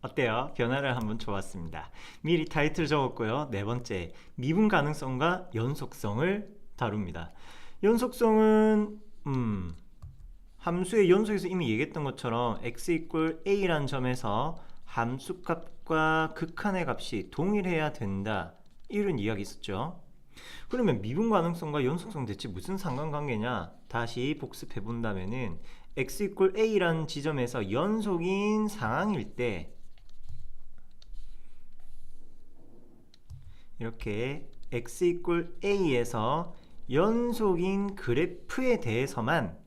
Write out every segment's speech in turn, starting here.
어때요? 변화를 한번 줘봤습니다. 미리 타이틀 적었고요. 네 번째, 미분 가능성과 연속성을 다룹니다. 연속성은 함수의 연속에서 이미 얘기했던 것처럼 x equal a라는 점에서 함수값과 극한의 값이 동일해야 된다, 이런 이야기 있었죠. 그러면 미분 가능성과 연속성 대체 무슨 상관관계냐? 다시 복습해 본다면은 x equal a라는 지점에서 연속인 상황일 때 이렇게 x equal a에서 연속인 그래프에 대해서만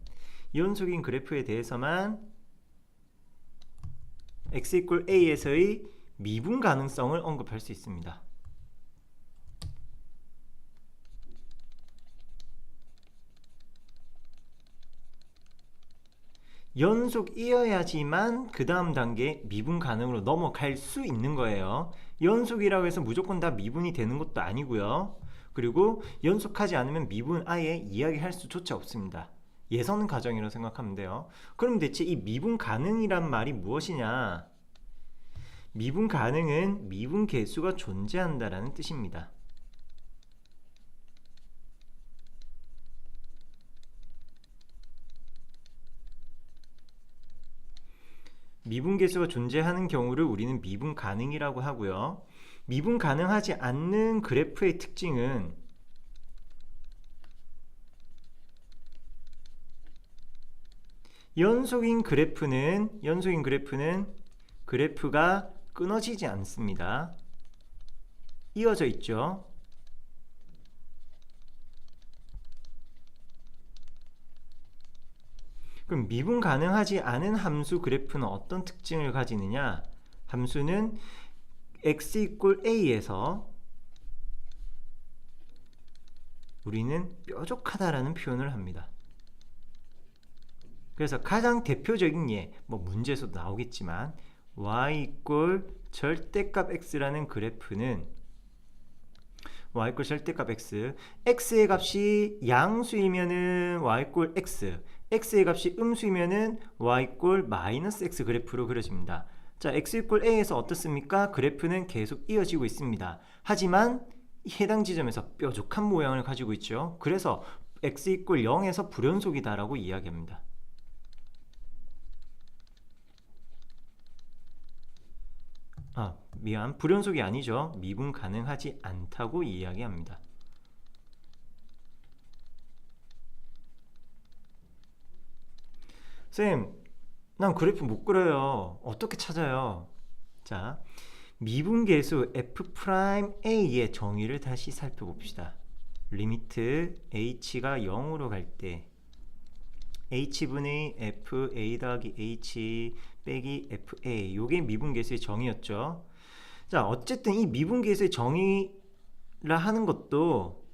x equal a에서의 미분 가능성을 언급할 수 있습니다. 연속이어야지만 그 다음 단계 미분 가능으로 넘어갈 수 있는 거예요. 연속이라고 해서 무조건 다 미분이 되는 것도 아니고요. 그리고 연속하지 않으면 미분 아예 이야기할 수조차 없습니다. 예선 가정이라고 생각하면 돼요. 그럼 대체 이 미분 가능이란 말이 무엇이냐? 미분 가능은 미분 계수가 존재한다라는 뜻입니다. 미분계수가 존재하는 경우를 우리는 미분 가능이라고 하고요. 미분 가능하지 않는 그래프의 특징은 연속인 그래프는 그래프가 끊어지지 않습니다. 이어져 있죠. 그럼 미분 가능하지 않은 함수 그래프는 어떤 특징을 가지느냐? 함수는 x equal a에서 우리는 뾰족하다라는 표현을 합니다. 그래서 가장 대표적인 예, 문제에서도 나오겠지만 y equal 절대값 x라는 그래프는 y equal 절대값 x, x의 값이 양수이면은 y equal x, x의 값이 음수이면은 y equal 마이너스 x 그래프로 그려집니다. 자, x equal a에서 어떻습니까? 그래프는 계속 이어지고 있습니다. 하지만 해당 지점에서 뾰족한 모양을 가지고 있죠. 그래서 x equal 0에서 불연속이다라고 이야기합니다. 불연속이 아니죠. 미분 가능하지 않다고 이야기합니다. 쌤, 난 그래프 못 그려요. 어떻게 찾아요? 자, 미분계수 f'a의 정의를 다시 살펴봅시다. 리미트 h가 0으로 갈 때 h분의 fa 더하기 h 빼기 fa, 요게 미분계수의 정의였죠. 자, 어쨌든 이 미분계수의 정의라 하는 것도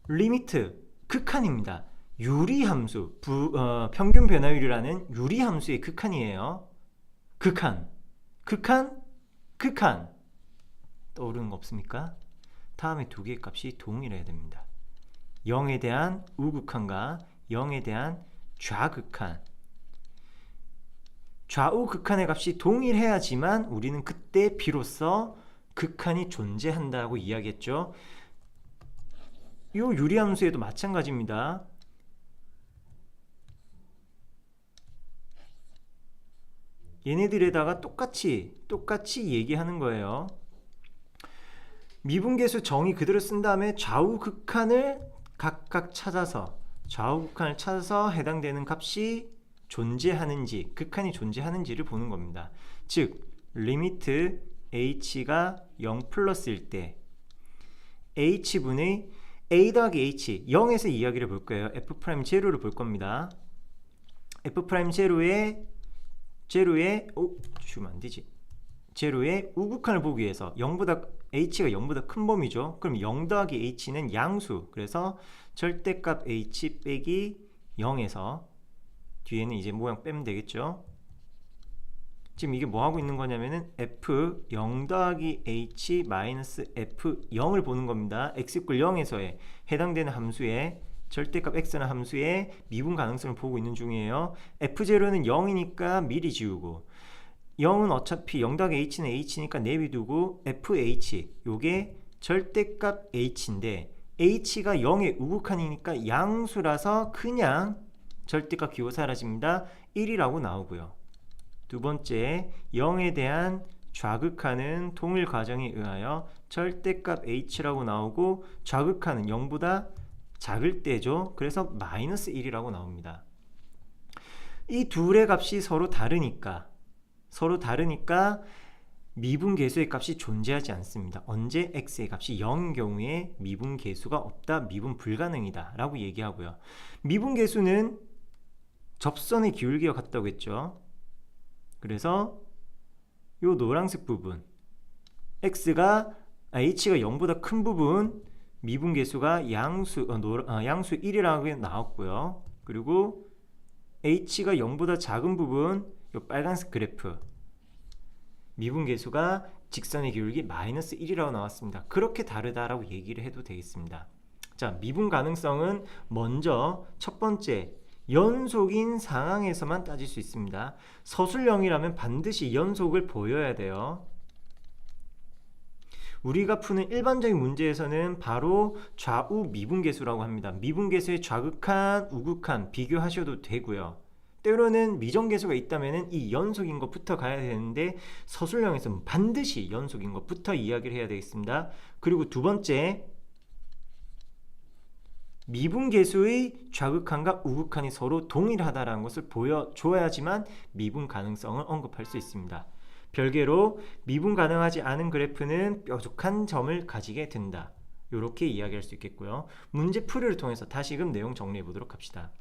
리미트, 극한입니다. 유리함수, 평균 변화율이라는 유리함수의 극한이에요. 극한. 떠오르는 거 없습니까? 다음에 두 개의 값이 동일해야 됩니다. 0에 대한 우극한과 0에 대한 좌극한. 좌우 극한의 값이 동일해야지만 우리는 그때 비로소 극한이 존재한다고 이야기했죠. 이 유리함수에도 마찬가지입니다. 얘네들에다가 똑같이 얘기하는 거예요. 미분계수 정의 그대로 쓴 다음에 좌우 극한을 각각 찾아서 해당되는 값이 존재하는지, 극한이 존재하는지를 보는 겁니다. 즉 리미트 h가 0 플러스일 때 h분의 a 더하기 h, 0에서 이야기를 볼 거예요. f'0를 볼 겁니다. f'0의 제로의 우극한을 보기 위해서 h가 0보다 큰 범위죠. 그럼 0 더하기 h는 양수, 그래서 절대값 h 빼기 0에서 뒤에는 이제 모양 빼면 되겠죠. 지금 이게 뭐 하고 있는 거냐면은 f 0 더하기 h 마이너스 f0을 보는 겁니다. x equal 0에서의 해당되는 함수의 절대값 x라는 함수의 미분 가능성을 보고 있는 중이에요. f0는 0이니까 미리 지우고 0은 어차피 0 더하기 h는 h니까 내비두고 fh 요게 절대값 h인데 h가 0의 우극한이니까 양수라서 그냥 절대값 기호 사라집니다. 1이라고 나오고요. 두 번째 0에 대한 좌극한은 동일 과정에 의하여 절대값 h라고 나오고 좌극한은 0보다 작을 때죠. 그래서 마이너스 1이라고 나옵니다. 이 둘의 값이 서로 다르니까 미분계수의 값이 존재하지 않습니다. 언제 x의 값이 0인 경우에 미분계수가 없다, 미분 불가능이다 라고 얘기하고요. 미분계수는 접선의 기울기와 같다고 했죠. 그래서 요 노란색 부분 h가 0보다 큰 부분 미분계수가 양수 1이라고 나왔고요. 그리고 h가 0보다 작은 부분 요 빨간색 그래프 미분계수가 직선의 기울기 마이너스 1이라고 나왔습니다. 그렇게 다르다라고 얘기를 해도 되겠습니다. 자, 미분 가능성은 먼저 첫 번째 연속인 상황에서만 따질 수 있습니다. 서술형이라면 반드시 연속을 보여야 돼요. 우리가 푸는 일반적인 문제에서는 바로 좌우 미분계수라고 합니다. 미분계수의 좌극한, 우극한 비교하셔도 되고요. 때로는 미정계수가 있다면 이 연속인 것부터 가야 되는데 서술형에서는 반드시 연속인 것부터 이야기를 해야 되겠습니다. 그리고 두 번째, 미분계수의 좌극한과 우극한이 서로 동일하다는 것을 보여줘야지만 미분 가능성을 언급할 수 있습니다. 별개로 미분 가능하지 않은 그래프는 뾰족한 점을 가지게 된다. 이렇게 이야기할 수 있겠고요. 문제 풀이를 통해서 다시금 내용 정리해 보도록 합시다.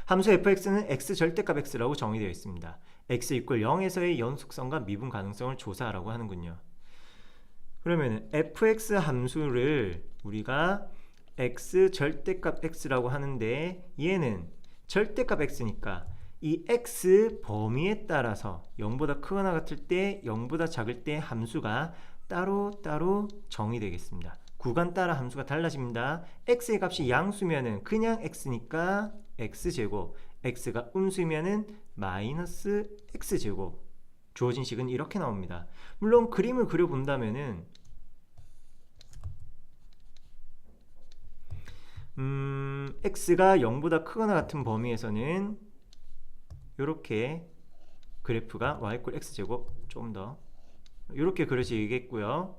함수 fx는 x 절대값 x라고 정의되어 있습니다. x = 0에서의 연속성과 미분 가능성을 조사하라고 하는군요. 그러면 fx 함수를 우리가 x 절대값 x라고 하는데 얘는 절대값 x니까 이 x 범위에 따라서 0보다 크거나 같을 때 0보다 작을 때 함수가 따로 정의되겠습니다. 구간 따라 함수가 달라집니다. x의 값이 양수면은 그냥 x니까 x제곱, x가 음수면은 마이너스 x제곱. 주어진 식은 이렇게 나옵니다. 물론 그림을 그려본다면은 x가 0보다 크거나 같은 범위에서는 이렇게 그래프가 y = x제곱 좀 더 이렇게 그려지겠고요.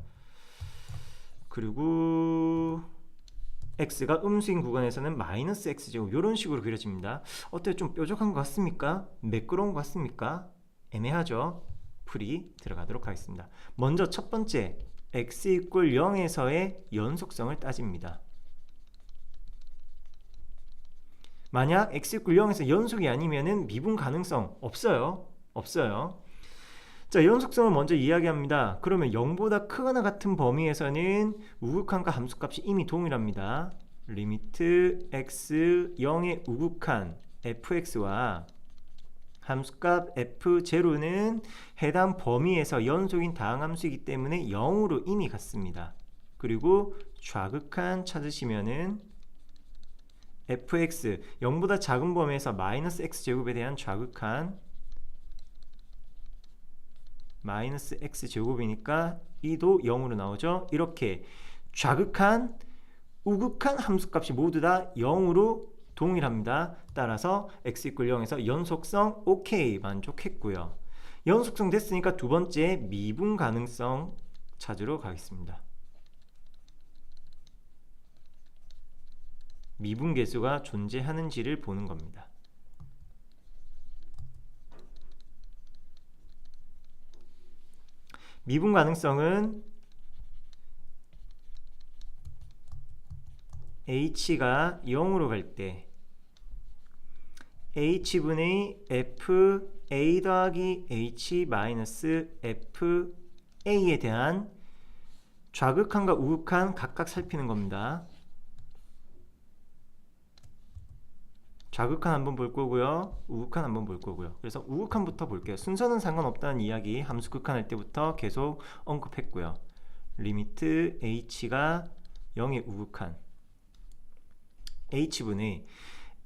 그리고 x가 음수인 구간에서는 마이너스 x제곱 이런 식으로 그려집니다. 어때요? 좀 뾰족한 것 같습니까? 매끄러운 것 같습니까? 애매하죠? 풀이 들어가도록 하겠습니다. 먼저 첫 번째 x = 0에서의 연속성을 따집니다. 만약 x = 0에서 연속이 아니면은 미분 가능성 없어요. 자, 연속성을 먼저 이야기합니다. 그러면 0보다 크거나 같은 범위에서는 우극한과 함수값이 이미 동일합니다. 리미트 x 0의 우극한 fx와 함수값 f0는 해당 범위에서 연속인 다항함수이기 때문에 0으로 이미 같습니다. 그리고 좌극한 찾으시면은 fx 0보다 작은 범위에서 마이너스 x제곱에 대한 좌극한 마이너스 x제곱이니까 이도 0으로 나오죠. 이렇게 좌극한, 우극한 함수값이 모두 다 0으로 동일합니다. 따라서 x = 0에서 연속성 오케이 만족했고요. 연속성 됐으니까 두 번째 미분 가능성 찾으러 가겠습니다. 미분계수가 존재하는지를 보는 겁니다. 미분 가능성은 h가 0으로 갈 때 h분의 f a 더하기 h 마이너스 f a에 대한 좌극한과 우극한 각각 살피는 겁니다. 좌극한 한번 볼 거고요. 우극한 한번 볼 거고요. 그래서 우극한부터 볼게요. 순서는 상관없다는 이야기 함수 극한할 때부터 계속 언급했고요. 리미트 h가 0의 우극한 h분의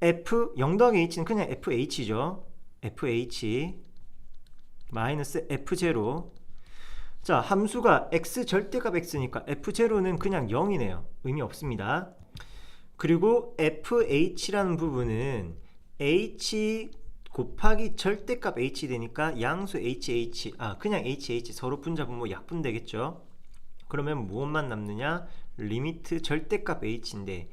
f 0 더하기 h는 그냥 fh죠. fh 마이너스 f0. 자, 함수가 x 절대값 x니까 f0는 그냥 0이네요. 의미 없습니다. 그리고 fh라는 부분은 h 곱하기 절대값 h 되니까 양수 그냥 hh 서로 분자 분모 약분 되겠죠. 그러면 무엇만 남느냐? 리미트 절대값 h인데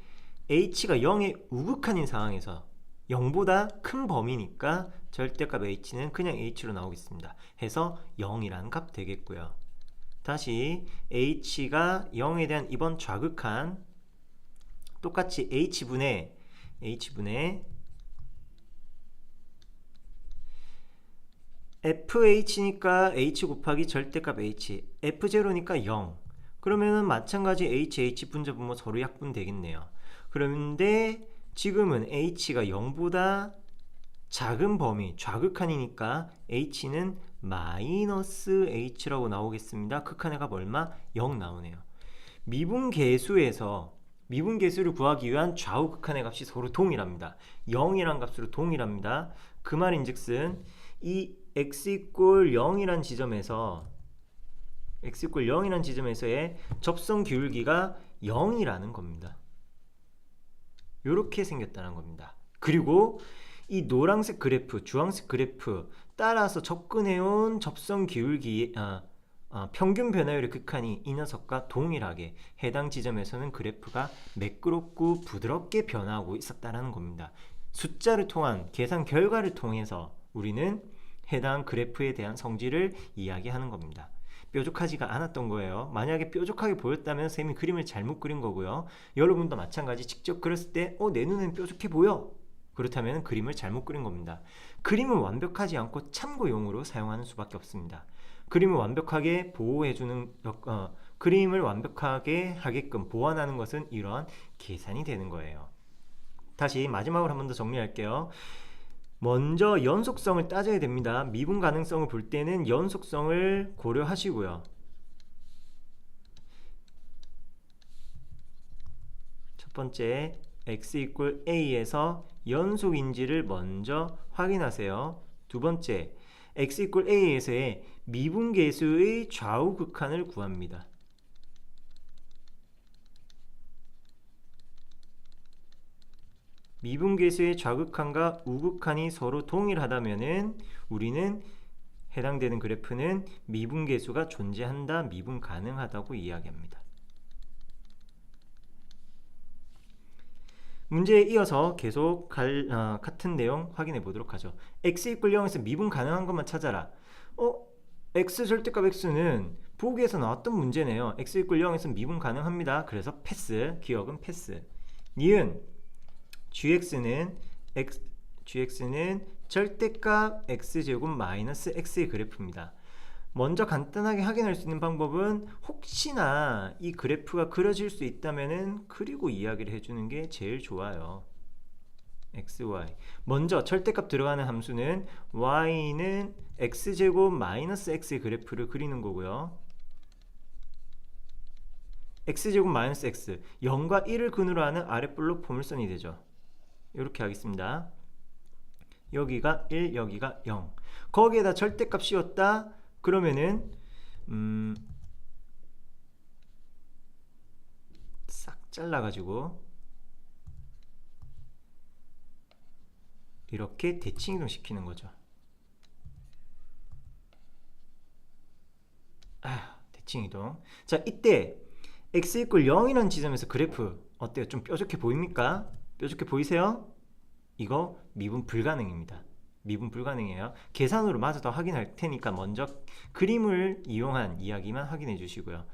h가 0의 우극한인 상황에서 0보다 큰 범위니까 절대값 h는 그냥 h로 나오겠습니다. 해서 0이라는 값 되겠고요. 다시 h가 0에 대한 이번 좌극한 똑같이 h분의 fh니까 h 곱하기 절대값 h, f0니까 0. 그러면은 마찬가지 h 분자 분모 서로 약분 되겠네요. 그런데 지금은 h가 0보다 작은 범위, 좌극한이니까 h는 마이너스 h라고 나오겠습니다. 극한의 값 얼마? 0 나오네요. 미분계수를 구하기 위한 좌우 극한의 값이 서로 동일합니다. 0이란 값으로 동일합니다. 그 말인즉슨 이 x = 0이란 지점에서의 접선 기울기가 0이라는 겁니다. 이렇게 생겼다는 겁니다. 그리고 이 노란색 그래프, 주황색 그래프 따라서 접근해온 접선 기울기 평균 변화율의 극한이 이 녀석과 동일하게 해당 지점에서는 그래프가 매끄럽고 부드럽게 변화하고 있었다는 겁니다. 숫자를 통한 계산 결과를 통해서 우리는 해당 그래프에 대한 성질을 이야기하는 겁니다. 뾰족하지가 않았던 거예요. 만약에 뾰족하게 보였다면 쌤이 그림을 잘못 그린 거고요. 여러분도 마찬가지 직접 그렸을 때 내 눈엔 뾰족해 보여. 그렇다면 그림을 잘못 그린 겁니다. 그림은 완벽하지 않고 참고용으로 사용하는 수밖에 없습니다. 그림을 완벽하게 그림을 완벽하게 하게끔 보완하는 것은 이러한 계산이 되는 거예요. 다시 마지막으로 한 번 더 정리할게요. 먼저 연속성을 따져야 됩니다. 미분 가능성을 볼 때는 연속성을 고려하시고요. 첫 번째 x = a에서 연속인지를 먼저 확인하세요. 두 번째 x = a에서의 미분계수의 좌우 극한을 구합니다. 미분계수의 좌극한과 우극한이 서로 동일하다면은 우리는 해당되는 그래프는 미분계수가 존재한다, 미분 가능하다고 이야기합니다. 문제에 이어서 계속 같은 내용 확인해 보도록 하죠. x = 0에서 미분 가능한 것만 찾아라. x 절대값 x는 보기에서 나왔던 문제네요. x = 0에서 미분 가능합니다. 그래서 패스, 기억은 패스. 니은 gx는 절대값 x제곱 마이너스 x의 그래프입니다. 먼저 간단하게 확인할 수 있는 방법은 혹시나 이 그래프가 그려질 수 있다면은 그리고 이야기를 해주는 게 제일 좋아요. xy. 먼저 절대값 들어가는 함수는 y는 x제곱 마이너스 x의 그래프를 그리는 거고요. x제곱 마이너스 x 0과 1을 근으로 하는 아랫블록 포물선이 되죠. 이렇게 하겠습니다. 여기가 1, 여기가 0. 거기에다 절대값 씌웠다 그러면은 싹 잘라가지고 이렇게 대칭이동 시키는 거죠. 대칭이동. 자, 이때 x = 0이라는 지점에서 그래프 어때요? 좀 뾰족해 보입니까? 뾰족해 보이세요? 이거 미분 불가능입니다. 미분 불가능해요. 계산으로 마저 더 확인할 테니까 먼저 그림을 이용한 이야기만 확인해 주시고요.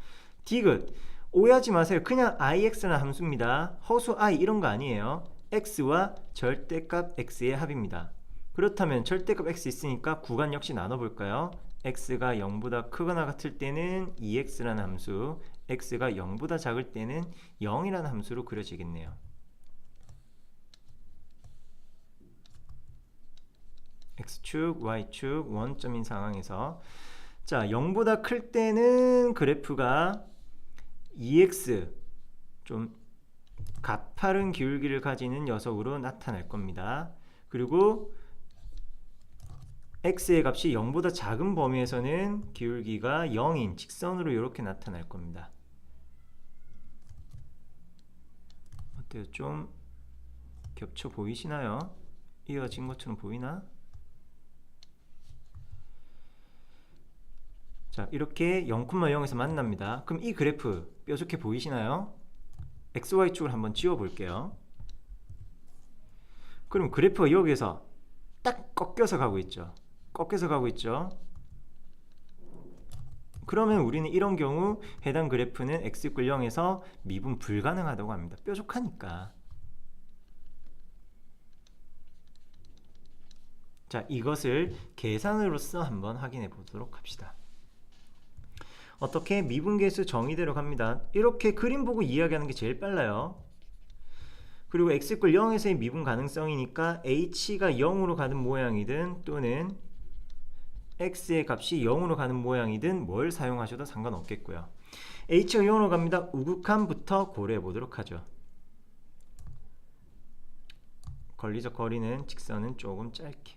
디귿 오해하지 마세요. 그냥 ix라는 함수입니다. 허수 i 이런 거 아니에요. x와 절대값 x의 합입니다. 그렇다면 절대값 x 있으니까 구간 역시 나눠볼까요? x가 0보다 크거나 같을 때는 2x라는 함수, x가 0보다 작을 때는 0이라는 함수로 그려지겠네요. x축, y축, 원점인 상황에서 자 0보다 클 때는 그래프가 2x 좀 가파른 기울기를 가지는 녀석으로 나타날 겁니다. 그리고 x의 값이 0보다 작은 범위에서는 기울기가 0인 직선으로 이렇게 나타날 겁니다. 어때요? 좀 겹쳐 보이시나요? 이어진 것처럼 보이나? 자, 이렇게 0,0에서 만납니다. 그럼 이 그래프 뾰족해 보이시나요? XY축을 한번 지워 볼게요. 그럼 그래프가 여기에서 딱 꺾여서 가고 있죠. 꺾여서 가고 있죠. 그러면 우리는 이런 경우 해당 그래프는 x = 0에서 미분 불가능하다고 합니다. 뾰족하니까. 자, 이것을 계산으로서 한번 확인해 보도록 합시다. 어떻게? 미분계수 정의대로 갑니다. 이렇게 그림 보고 이야기하는 게 제일 빨라요. 그리고 x = 0에서의 미분 가능성이니까 h가 0으로 가는 모양이든 또는 x의 값이 0으로 가는 모양이든 뭘 사용하셔도 상관없겠고요. h가 0으로 갑니다. 우극한부터 고려해 보도록 하죠. 걸리적 거리는 직선은 조금 짧게.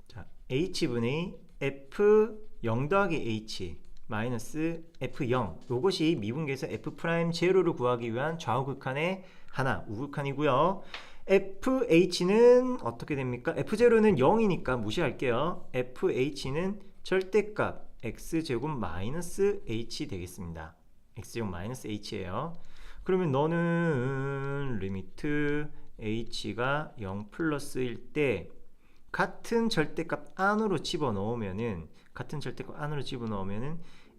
자, h분의 f0 더하기 h 마이너스 f0, 요것이 미분계에서 f'0를 구하기 위한 좌우극한의 하나, 우극한이고요. fh는 어떻게 됩니까? f0는 0이니까 무시할게요. fh는 절대값 x제곱 마이너스 h 되겠습니다. x제곱 마이너스 h예요. 그러면 너는 리미트 h가 0 플러스일 때 같은 절대값 안으로 집어넣으면은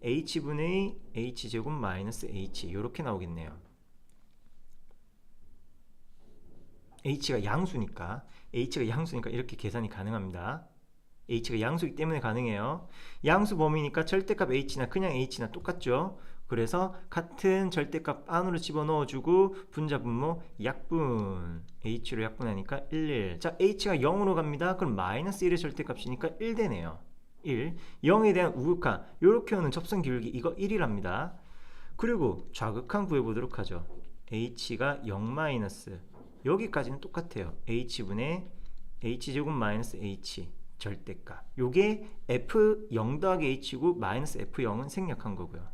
h분의 h제곱 마이너스 h 이렇게 나오겠네요. h가 양수니까 이렇게 계산이 가능합니다. h가 양수이기 때문에 가능해요. 양수 범위니까 절대값 h나 그냥 h나 똑같죠. 그래서 같은 절대값 안으로 집어넣어주고 분자분모 약분 h로 약분하니까 1. 자, h가 0으로 갑니다. 그럼 마이너스 1의 절대값이니까 1 되네요. 1. 0에 대한 우극한 이렇게 오는 접선 기울기 이거 1이랍니다. 그리고 좌극한 구해보도록 하죠. h가 0 마이너스 여기까지는 똑같아요. h분의 h제곱 마이너스 h 절대값. 요게 f0 더하기 h고 마이너스 f0은 생략한 거고요.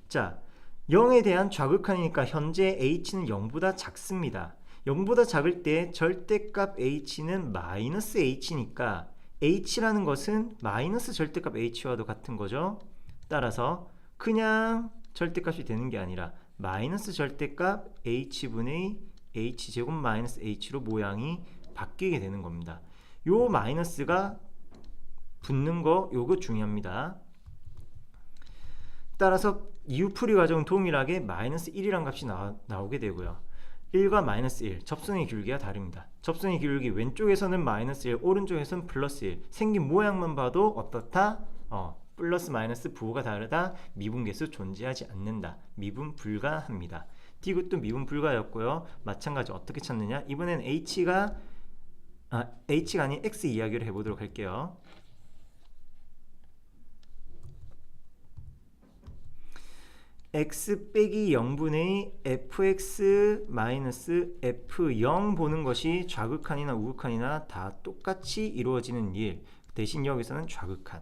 자, 0에 대한 좌극한이니까 현재 h는 0보다 작습니다. 0보다 작을 때 절대값 h는 마이너스 h니까 h라는 것은 마이너스 절대값 h와도 같은 거죠. 따라서 그냥 절대값이 되는 게 아니라 마이너스 절대값 h분의 h제곱 마이너스 h로 모양이 바뀌게 되는 겁니다. 요 마이너스가 붙는 거 요거 중요합니다. 따라서 이웃풀이 과정 동일하게 마이너스 1이란 값이 나오게 되고요. 1과 마이너스 1 접선의 기울기가 다릅니다. 접선의 기울기 왼쪽에서는 마이너스 1 오른쪽에서는 플러스 1 생긴 모양만 봐도 어떻다? 플러스 마이너스 부호가 다르다. 미분계수 존재하지 않는다. 미분 불가합니다. D굿도 미분 불가였고요. 마찬가지 어떻게 찾느냐? 이번엔 H가 아닌 X 이야기를 해보도록 할게요. x 빼기 0분의 fx 마이너스 f0 보는 것이 좌극한이나 우극한이나 다 똑같이 이루어지는 일. 대신 여기서는 좌극한.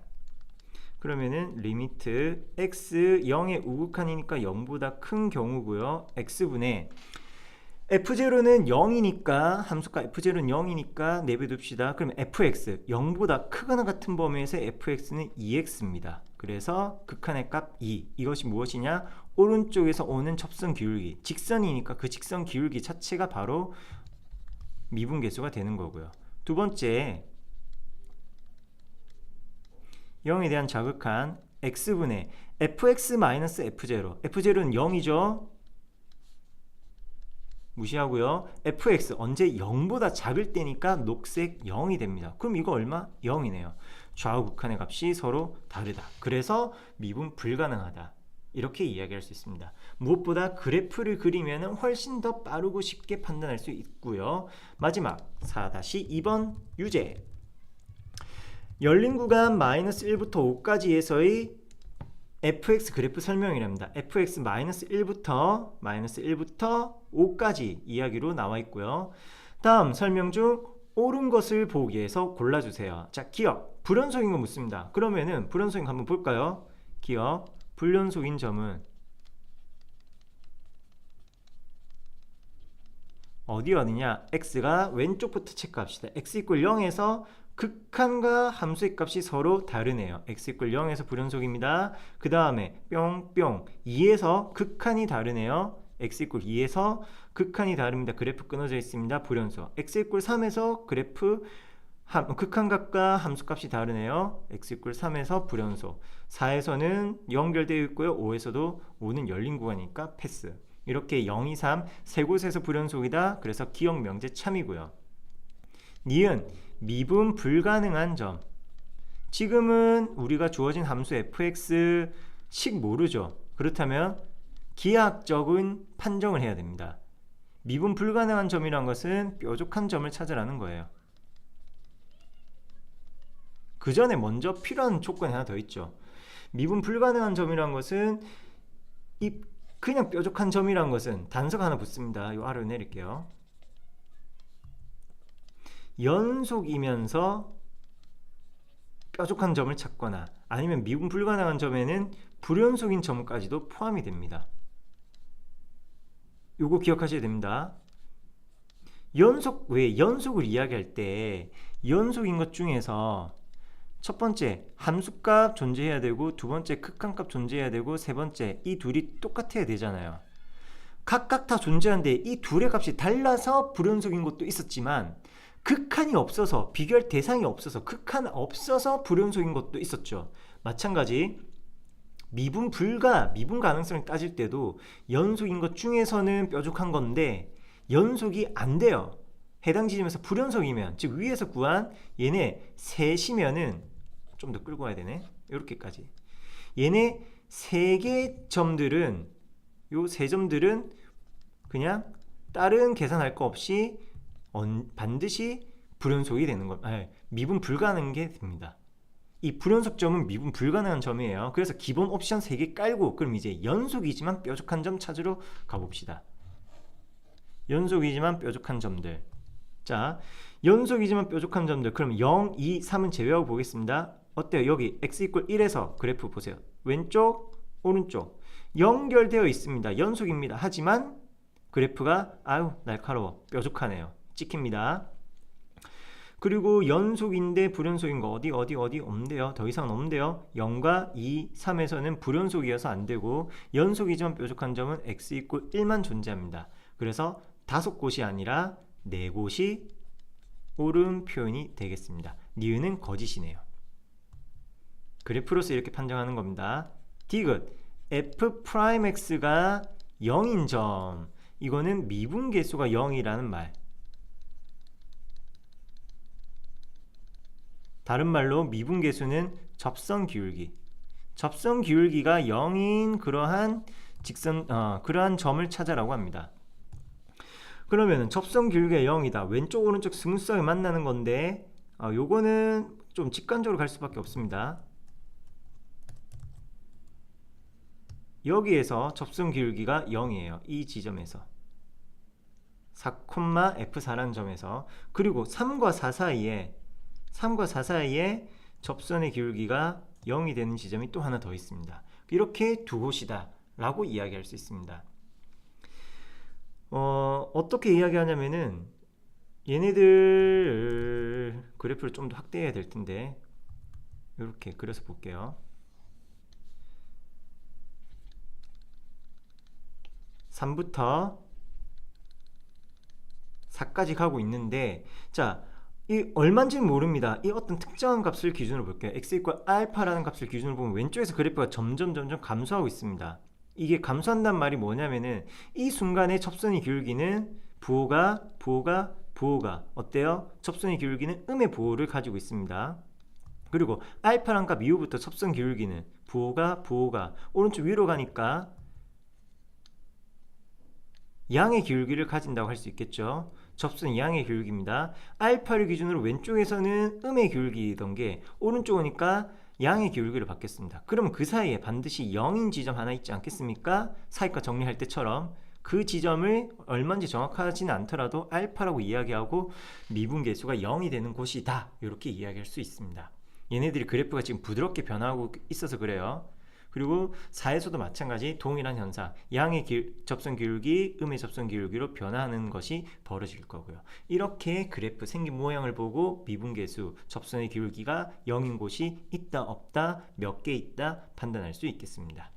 그러면은 리미트 x 0의 우극한이니까 0보다 큰 경우고요. x분의 f0는 0이니까 함수가 f0는 0이니까 내비둡시다. 그럼 fx 0보다 크거나 같은 범위에서 fx는 2x입니다. 그래서 극한의 값 2. 이것이 무엇이냐? 오른쪽에서 오는 접선 기울기. 직선이니까 그 직선 기울기 자체가 바로 미분계수가 되는 거고요. 두 번째 0에 대한 좌극한 x분의 fx-f0. f0는 0이죠. 무시하고요. fx 언제 0보다 작을 때니까 녹색 0이 됩니다. 그럼 이거 얼마? 0이네요. 좌우 극한의 값이 서로 다르다. 그래서 미분 불가능하다. 이렇게 이야기할 수 있습니다. 무엇보다 그래프를 그리면 훨씬 더 빠르고 쉽게 판단할 수 있고요. 마지막 4-2번 유제. 열린 구간 -1부터 5까지에서의 fx 그래프 설명이랍니다. fx -1부터 5까지 이야기로 나와 있고요. 다음 설명 중 옳은 것을 보기 위해서 골라주세요. 자, 기억, 불연속인 거 묻습니다. 그러면은 불연속인 거 한번 볼까요? 기억, 불연속인 점은 어디 어디냐? x가 왼쪽부터 체크합시다. x = 0에서 극한과 함수의 값이 서로 다르네요. x = 0에서 불연속입니다. 그 다음에 뿅뿅 2에서 극한이 다르네요. x = 2에서 극한이 다릅니다. 그래프 끊어져 있습니다. 불연속. x = 3에서 그래프 극한값과 함수값이 다르네요. x = 3에서 불연속. 4에서는 연결되어 있고요. 5에서도 5는 열린 구간이니까 패스. 이렇게 0, 2, 3 세 곳에서 불연속이다. 그래서 기억 명제 참이고요. 니은 미분 불가능한 점. 지금은 우리가 주어진 함수 fx 식 모르죠. 그렇다면 기하학적인 판정을 해야 됩니다. 미분 불가능한 점이란 것은 뾰족한 점을 찾으라는 거예요. 그 전에 먼저 필요한 조건이 하나 더 있죠. 미분 불가능한 점이란 것은 그냥 뾰족한 점이란 것은 단서가 하나 붙습니다. 이 아래로 내릴게요. 연속이면서 뾰족한 점을 찾거나 아니면 미분 불가능한 점에는 불연속인 점까지도 포함이 됩니다. 요거 기억하셔야 됩니다. 왜 연속을 이야기할 때 연속인 것 중에서 첫 번째 함수값 존재해야 되고, 두 번째 극한값 존재해야 되고, 세 번째 이 둘이 똑같아야 되잖아요. 각각 다 존재하는데 이 둘의 값이 달라서 불연속인 것도 있었지만 극한이 없어서, 비교할 대상이 없어서, 극한 없어서 불연속인 것도 있었죠. 마찬가지 미분 가능성을 따질 때도 연속인 것 중에서는 뾰족한 건데 연속이 안 돼요. 해당 지점에서 불연속이면, 즉 위에서 구한 얘네 셋이면은 좀 더 끌고 와야 되네. 이렇게까지. 얘네 세 개 점들은, 요 세 점들은 그냥 다른 계산할 거 없이 반드시 불연속이 되는 거, 미분 불가능한 게 됩니다. 이 불연속 점은 미분 불가능한 점이에요. 그래서 기본 옵션 3개 깔고 그럼 이제 연속이지만 뾰족한 점 찾으러 가봅시다. 연속이지만 뾰족한 점들. 자, 연속이지만 뾰족한 점들. 그럼 0, 2, 3은 제외하고 보겠습니다. 어때요? 여기 x = 1에서 그래프 보세요. 왼쪽, 오른쪽 연결되어 있습니다. 연속입니다. 하지만 그래프가 날카로워, 뾰족하네요. 찍힙니다. 그리고 연속인데 불연속인 거 어디 없는데요. 더 이상은 없는데요. 0과 2, 3에서는 불연속이어서 안 되고, 연속이지만 뾰족한 점은 x = 1만 존재합니다. 그래서 5곳이 아니라 4곳이 옳은 표현이 되겠습니다. 니은은 거짓이네요. 그래프로서 이렇게 판정하는 겁니다. 디귿 f'x가 0인 점. 이거는 미분계수가 0이라는 말. 다른 말로 미분계수는 접선기울기. 접선기울기가 0인 그러한 그러한 점을 찾아라고 합니다. 그러면 접선기울기가 0이다. 왼쪽 오른쪽 스무스하게 만나는 건데 요거는 좀 직관적으로 갈 수밖에 없습니다. 여기에서 접선기울기가 0이에요. 이 지점에서 4,f4라는 점에서. 그리고 3과 4 사이에 접선의 기울기가 0이 되는 지점이 또 하나 더 있습니다. 이렇게 두 곳이다 라고 이야기할 수 있습니다. 어떻게 이야기하냐면은 얘네들 그래프를 좀 더 확대해야 될 텐데 이렇게 그려서 볼게요. 3부터 4까지 가고 있는데, 자, 이 얼마인지는 모릅니다. 이 어떤 특정한 값을 기준으로 볼게요. x = 알파라는 값을 기준으로 보면 왼쪽에서 그래프가 점점 감소하고 있습니다. 이게 감소한다는 말이 뭐냐면은 이 순간에 접선의 기울기는 부호가 어때요? 접선의 기울기는 음의 부호를 가지고 있습니다. 그리고 알파란 값 이후부터 접선 기울기는 부호가 오른쪽 위로 가니까 양의 기울기를 가진다고 할 수 있겠죠. 접선이 양의 기울기입니다. 알파를 기준으로 왼쪽에서는 음의 기울기이던 게 오른쪽 오니까 양의 기울기를 받겠습니다. 그러면 그 사이에 반드시 0인 지점 하나 있지 않겠습니까? 사이과 정리할 때처럼 그 지점을 얼마인지 정확하지는 않더라도 알파라고 이야기하고 미분계수가 0이 되는 곳이다, 이렇게 이야기할 수 있습니다. 얘네들이 그래프가 지금 부드럽게 변하고 있어서 그래요. 그리고 4에서도 마찬가지 동일한 현상, 양의 접선 기울기, 음의 접선 기울기로 변화하는 것이 벌어질 거고요. 이렇게 그래프 생긴 모양을 보고 미분계수, 접선의 기울기가 0인 곳이 있다 없다, 몇 개 있다 판단할 수 있겠습니다.